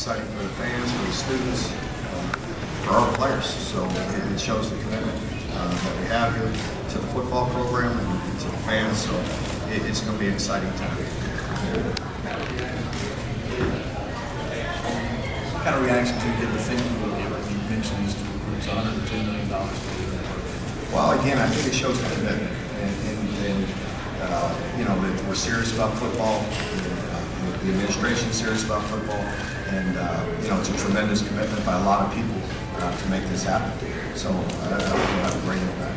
exciting for the fans, for the students, for our players. So it shows the commitment that we have here to the football program and to the fans. So it's going to be an exciting time. What kind of reaction do you get to think you will get when you mention these two recruits, $110 million per year? Well, again, I think it shows the commitment, and you know, that we're serious about football. The administration is serious about football, and you know, it's a tremendous commitment by a lot of people to make this happen. So I think it'll have a great impact.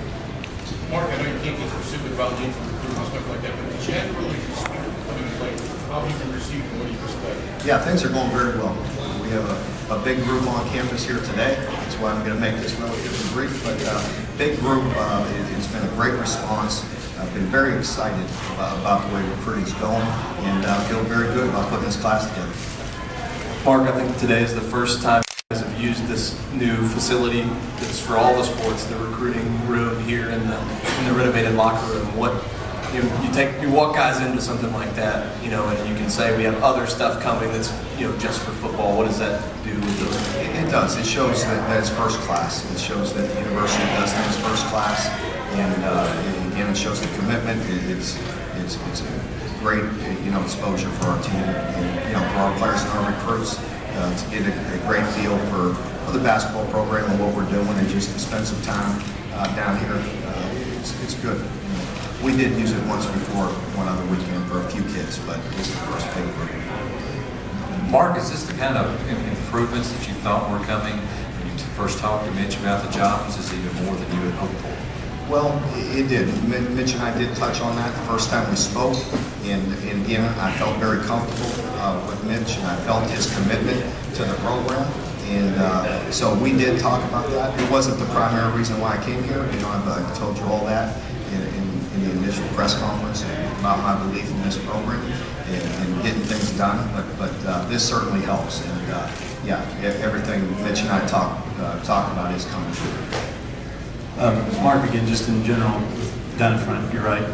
Mark, I know you can't get specific about the recruiting and stuff like that, but generally speaking, coming to play, how have you been received and what do you expect? Yeah, things are going very well. We have a big group on campus here today. That's why I'm going to make this relatively brief. But big group, it's been a great response. I've been very excited about the way recruiting's going, and feel very good about putting this class together. Mark, I think today is the first time you guys have used this new facility that's for all the sports, the recruiting room here in the renovated locker room. What you walk guys into something like that, you know, and you can say we have other stuff coming that's, you know, just for football. What does that do with those? It does. It shows that it's first class. It shows that the university does things first class, and again, it shows the commitment. It's a great, you know, exposure for our team, and you know, for our players and our recruits to get a great feel for the basketball program and what we're doing, and just to spend some time down here. It's good. We did use it once before, one other weekend for a few kids, but this is the first big group. Mark, is this the kind of improvements that you thought were coming when you first talked to Mitch about the job? Is this even more than you had hoped for? Well, it did. Mitch and I did touch on that the first time we spoke, and again, I felt very comfortable with Mitch, and I felt his commitment to the program, and so we did talk about that. It wasn't the primary reason why I came here. You know, I've told you all that in the initial press conference about my belief in this program and getting things done, but this certainly helps, and yeah, everything Mitch and I talk about is coming through. Mark, again, just in general, down in front, you're right.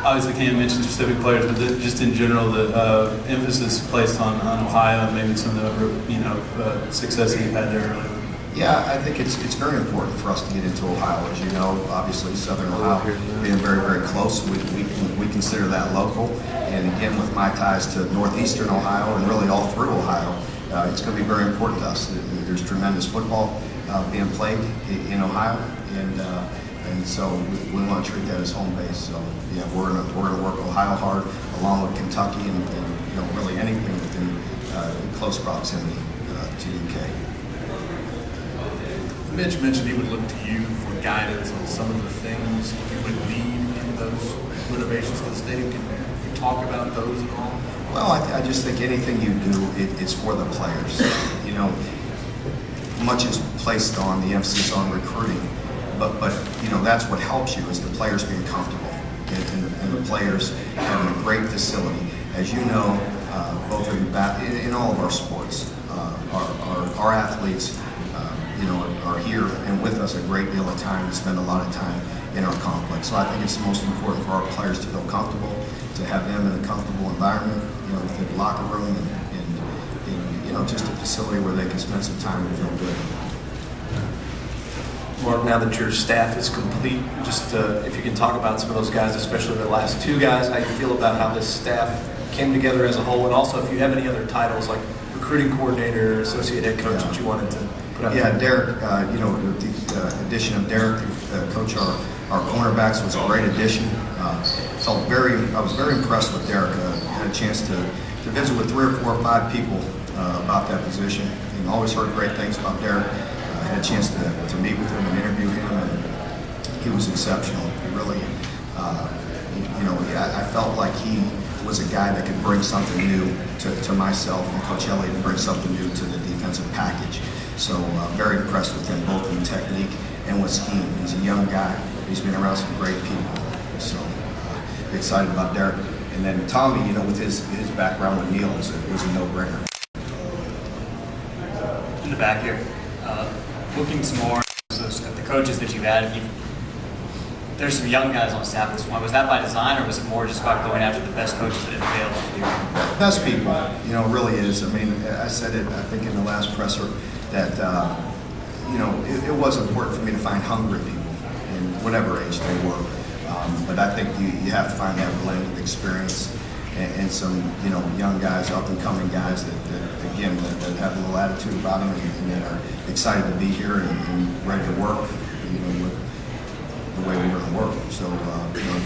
Obviously can't mention specific players, but just in general, the emphasis placed on Ohio and maybe some of the success that you've had there earlier. Yeah, I think it's very important for us to get into Ohio. As you know, obviously Southern Ohio being very, very close, we consider that local. And again, with my ties to Northeastern Ohio and really all through Ohio, it's going to be very important to us. There's tremendous football being played in Ohio, and so we want to treat that as home base. So yeah, we're going to work Ohio hard, along with Kentucky, and you know, really anything within close proximity to UK. Mitch mentioned he would look to you for guidance on some of the things you would need in those renovations to the stadium. Can you talk about those at all? Well, I just think anything you do, it's for the players. You know, much is placed on the emphasis on recruiting, but you know, that's what helps you is the players being comfortable and the players having a great facility. As you know, both in all of our sports, our athletes, you know, are here and with us a great deal of time and spend a lot of time in our complex. So I think it's most important for our players to feel comfortable, to have them in a comfortable environment, you know, within the locker room and you know, just a facility where they can spend some time and feel good. Mark, now that your staff is complete, just if you can talk about some of those guys, especially the last two guys, how you feel about how this staff came together as a whole, and also if you have any other titles like recruiting coordinator, associate head coach that you wanted to put out. Yeah, Derek, you know, the addition of Derek to coach our cornerbacks was a great addition. I was very impressed with Derek. Had a chance to visit with 3 or 4 or 5 people about that position, and always heard great things about Derek. I had a chance to meet with him and interview him, and he was exceptional. He really, you know, I felt like he was a guy that could bring something new to myself and Coach Elliott, and bring something new to the defensive package. So very impressed with him, both in technique and with scheme. He's a young guy. He's been around some great people. So excited about Derek. And then Tommy, you know, with his background with Neil, was a no-brainer. In the back here, looking some more at the coaches that you've added, there's some young guys on staff at this point. Was that by design, or was it more just about going after the best coaches that have failed here? Best people, really is. I mean, I said it, I think, in the last presser that, it was important for me to find hungry people in whatever age they were. But I think you have to find that blend of experience and some, young guys, up-and-coming guys that have a little attitude about them and that are excited to be here and ready to work, with the way we're going to work. So, I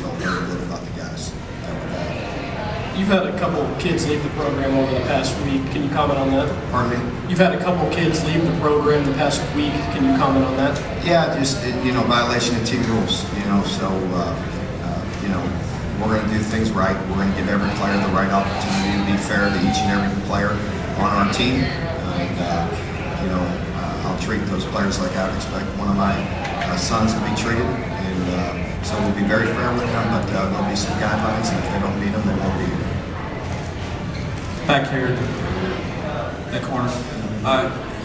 felt very good about the guys that we got. You've had a couple kids leave the program over the past week. Can you comment on that? Pardon me? You've had a couple kids leave the program the past week. Can you comment on that? Yeah, just, violation of team rules, so, we're going to do things right. We're going to give every player the right opportunity to be fair to each and every player on our team. And, I'll treat those players like I would expect one of my sons to be treated. And so we'll be very fair with them, but there'll be some guidelines, and if they don't meet them, they won't be here. Back here in that corner.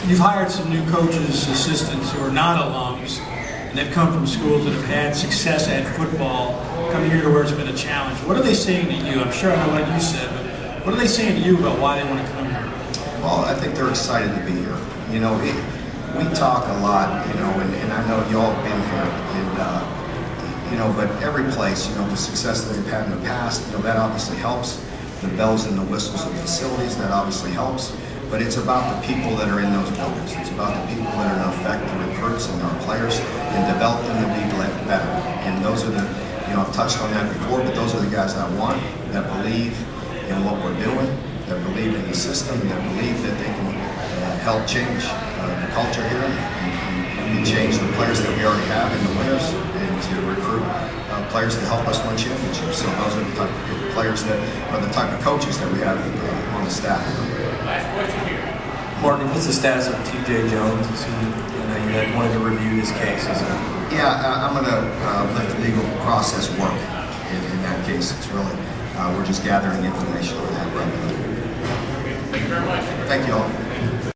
You've hired some new coaches, assistants who are not alums, and they've come from schools that have had success at football, come here to where it's been a challenge. What are they saying to you? I'm sure I know what you said, but what are they saying to you about why they want to come here? Well, I think they're excited to be here. We talk a lot, and I know y'all have been here, and, but every place, the success that they've had in the past, that obviously helps. The bells and the whistles of facilities, that obviously helps. But it's about the people that are in those buildings. It's about the people that are going to affect the recruits and our players and develop them to be better. And those are the, I've touched on that before, but those are the guys I want that believe in what we're doing, that believe in the system, that believe that they can help change the culture here and change the players that we already have and the winners, and to recruit players to help us win championships. So those are the type of players that are the type of coaches that we have on the staff. Last question here. Morgan, what's the status of T.J. Jones? Is he, you had wanted to review his case. Yeah, I'm going to let the legal process work in that case. It's really, we're just gathering information on that right now. Thank you very much. Thank you all.